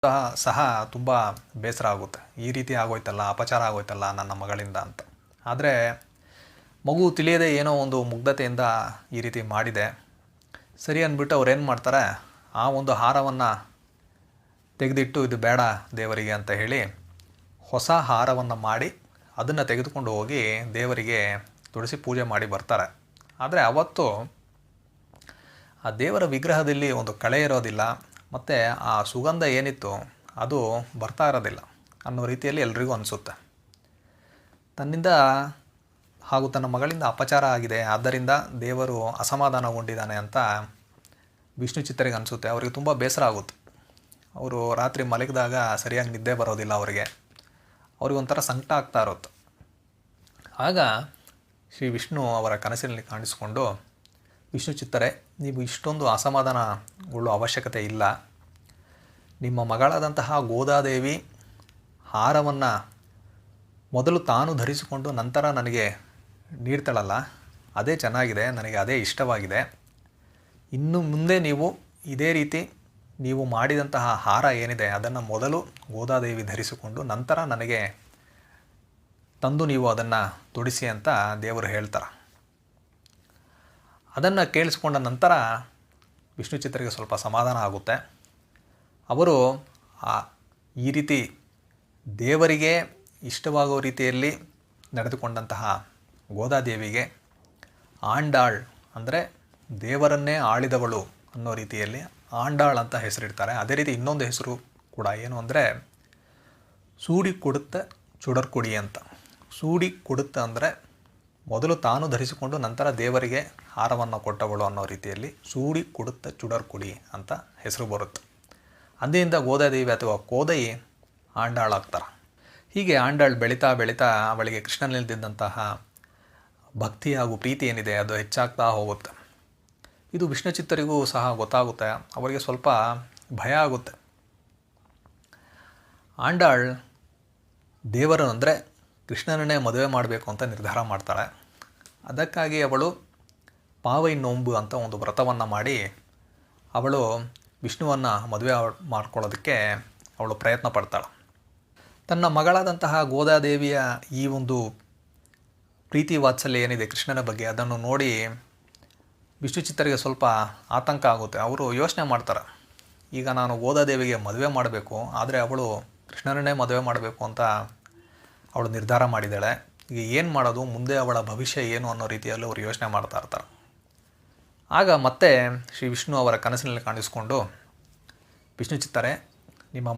ಸಹ ತುಂಬ ಬೇಸರ ಆಗುತ್ತೆ. ಈ ರೀತಿ ಆಗೋಯ್ತಲ್ಲ, ಅಪಚಾರ ಆಗೋಯ್ತಲ್ಲ ನನ್ನ ಮಗಳಿಂದ ಅಂತ. ಆದರೆ ಮಗು ತಿಳಿಯದೆ ಏನೋ ಒಂದು ಮುಗ್ಧತೆಯಿಂದ ಈ ರೀತಿ ಮಾಡಿದೆ. ಸರಿ ಅಂದ್ಬಿಟ್ಟು ಅವ್ರೇನು ಮಾಡ್ತಾರೆ, ಆ ಒಂದು ಹಾರವನ್ನು ತೆಗೆದಿಟ್ಟು ಇದು ಬೇಡ ದೇವರಿಗೆ ಅಂತ ಹೇಳಿ ಹೊಸ ಹಾರವನ್ನು ಮಾಡಿ ಅದನ್ನು ತೆಗೆದುಕೊಂಡು ಹೋಗಿ ದೇವರಿಗೆ ತುಳಸಿ ಪೂಜೆ ಮಾಡಿ ಬರ್ತಾರೆ. ಆದರೆ ಅವತ್ತು ಆ ದೇವರ ವಿಗ್ರಹದಲ್ಲಿ ಒಂದು ಕಳೆ ಇರೋದಿಲ್ಲ, ಮತ್ತು ಆ ಸುಗಂಧ ಏನಿತ್ತು ಅದು ಬರ್ತಾ ಇರೋದಿಲ್ಲ ಅನ್ನೋ ರೀತಿಯಲ್ಲಿ ಎಲ್ರಿಗೂ ಅನಿಸುತ್ತೆ. ತನ್ನಿಂದ ಹಾಗೂ ತನ್ನ ಮಗಳಿಂದ ಅಪಚಾರ ಆಗಿದೆ, ಆದ್ದರಿಂದ ದೇವರು ಅಸಮಾಧಾನಗೊಂಡಿದ್ದಾನೆ ಅಂತ ವಿಷ್ಣು ಚಿತ್ತರಿಗೆ ಅನಿಸುತ್ತೆ. ಅವರಿಗೆ ತುಂಬ ಬೇಸರ ಆಗುತ್ತೆ. ಅವರು ರಾತ್ರಿ ಮಲಗಿದಾಗ ಸರಿಯಾಗಿ ನಿದ್ದೆ ಬರೋದಿಲ್ಲ ಅವ್ರಿಗೊಂಥರ ಸಂಕಟ ಆಗ್ತಾ ಇರುತ್ತೆ. ಆಗ ಶ್ರೀ ವಿಷ್ಣು ಅವರ ಕನಸಿನಲ್ಲಿ ಕಾಣಿಸಿಕೊಂಡು, ವಿಷ್ಣು ಚಿತ್ತರೆ, ನೀವು ಇಷ್ಟೊಂದು ಅಸಮಾಧಾನಗೊಳ್ಳುವ ಅವಶ್ಯಕತೆ ಇಲ್ಲ. ನಿಮ್ಮ ಮಗಳಾದಂತಹ ಗೋದಾದೇವಿ ಹಾರವನ್ನು ಮೊದಲು ತಾನು ಧರಿಸಿಕೊಂಡು ನಂತರ ನನಗೆ ನೀಡ್ತಾಳಲ್ಲ, ಅದೇ ಚೆನ್ನಾಗಿದೆ, ನನಗೆ ಅದೇ ಇಷ್ಟವಾಗಿದೆ. ಇನ್ನು ಮುಂದೆ ನೀವು ಇದೇ ರೀತಿ ನೀವು ಮಾಡಿದಂತಹ ಹಾರ ಏನಿದೆ ಅದನ್ನು ಮೊದಲು ಗೋದಾದೇವಿ ಧರಿಸಿಕೊಂಡು ನಂತರ ನನಗೆ ತಂದು ನೀವು ಅದನ್ನು ತೊಡಿಸಿ ಅಂತ ದೇವರು ಹೇಳ್ತಾರೆ. ಅದನ್ನು ಕೇಳಿಸ್ಕೊಂಡ ನಂತರ ವಿಷ್ಣು ಚಿತ್ತರಿಗೆ ಸ್ವಲ್ಪ ಸಮಾಧಾನ ಆಗುತ್ತೆ. ಅವರು ಈ ರೀತಿ ದೇವರಿಗೆ ಇಷ್ಟವಾಗೋ ರೀತಿಯಲ್ಲಿ ನಡೆದುಕೊಂಡಂತಹ ಗೋದಾದೇವಿಗೆ ಆಂಡಾಳ್ ಅಂದರೆ ದೇವರನ್ನೇ ಆಳಿದವಳು ಅನ್ನೋ ರೀತಿಯಲ್ಲಿ ಆಂಡಾಳ್ ಅಂತ ಹೆಸರಿಡ್ತಾರೆ. ಅದೇ ರೀತಿ ಇನ್ನೊಂದು ಹೆಸರು ಕೂಡ ಏನು ಅಂದರೆ ಸೂಡಿ ಕೊಡುತ್ತ ಚುಡರ್ಕುಡಿ ಅಂತ. ಸೂಡಿ ಕೊಡುತ್ತ ಅಂದರೆ ಮೊದಲು ತಾನು ಧರಿಸಿಕೊಂಡು ನಂತರ ದೇವರಿಗೆ ಹಾರವನ್ನು ಕೊಟ್ಟವಳು ಅನ್ನೋ ರೀತಿಯಲ್ಲಿ ಸೂಡಿ ಕೊಡುತ್ತ ಚುಡರ್ಕುಡಿ ಅಂತ ಹೆಸರು ಬರುತ್ತೆ. ಅಂದಿನಿಂದ ಗೋದಾದೇವಿ ಅಥವಾ ಕೋದೈ ಆಂಡಾಳಾಗ್ತಾರೆ. ಹೀಗೆ ಆಂಡಾಳ್ ಬೆಳೀತಾ ಬೆಳೀತಾ ಅವಳಿಗೆ ಕೃಷ್ಣನಲ್ಲಿದ್ದಂತಹ ಭಕ್ತಿ ಹಾಗೂ ಪ್ರೀತಿ ಏನಿದೆ ಅದು ಹೆಚ್ಚಾಗ್ತಾ ಹೋಗುತ್ತೆ. ಇದು ವಿಷ್ಣು ಚಿತ್ತರಿಗೂ ಸಹ ಗೊತ್ತಾಗುತ್ತೆ. ಅವರಿಗೆ ಸ್ವಲ್ಪ ಭಯ ಆಗುತ್ತೆ. ಆಂಡಾಳ್ ದೇವರು ಅಂದರೆ ಕೃಷ್ಣನನ್ನೇ ಮದುವೆ ಮಾಡಬೇಕು ಅಂತ ನಿರ್ಧಾರ ಮಾಡ್ತಾಳೆ. ಅದಕ್ಕಾಗಿ ಅವಳು ಪಾವೈ ನೋಂಬು ಅಂತ ಒಂದು ವ್ರತವನ್ನು ಮಾಡಿ ಅವಳು ವಿಷ್ಣುವನ್ನು ಮದುವೆ ಮಾಡ್ಕೊಳ್ಳೋದಕ್ಕೆ ಅವಳು ಪ್ರಯತ್ನ ಪಡ್ತಾಳೆ. ತನ್ನ ಮಗಳಾದಂತಹ ಗೋದಾದೇವಿಯ ಈ ಒಂದು ಪ್ರೀತಿ ವಾತ್ಸಲ್ಯ ಏನಿದೆ ಕೃಷ್ಣನ ಬಗ್ಗೆ ಅದನ್ನು ನೋಡಿ ವಿಷ್ಣು ಚಿತ್ತರಿಗೆ ಸ್ವಲ್ಪ ಆತಂಕ ಆಗುತ್ತೆ. ಅವರು ಯೋಚನೆ ಮಾಡ್ತಾರೆ, ಈಗ ನಾನು ಗೋದಾದೇವಿಗೆ ಮದುವೆ ಮಾಡಬೇಕು, ಆದರೆ ಅವಳು ಕೃಷ್ಣನನ್ನೇ ಮದುವೆ ಮಾಡಬೇಕು ಅಂತ ಅವಳು ನಿರ್ಧಾರ ಮಾಡಿದ್ದಾಳೆ. ಈಗ ಏನು ಮಾಡೋದು, ಮುಂದೆ ಅವಳ ಭವಿಷ್ಯ ಏನು ಅನ್ನೋ ರೀತಿಯಲ್ಲಿ ಅವರು ಯೋಚನೆ ಮಾಡ್ತಾ ಇರ್ತಾರೆ. ಆಗ ಮತ್ತೆ ಶ್ರೀ ವಿಷ್ಣು ಅವರ ಕನಸಿನಲ್ಲಿ ಕಾಣಿಸ್ಕೊಂಡು, ವಿಷ್ಣು ಚಿತ್ತರೆ, ನಿಮ್ಮ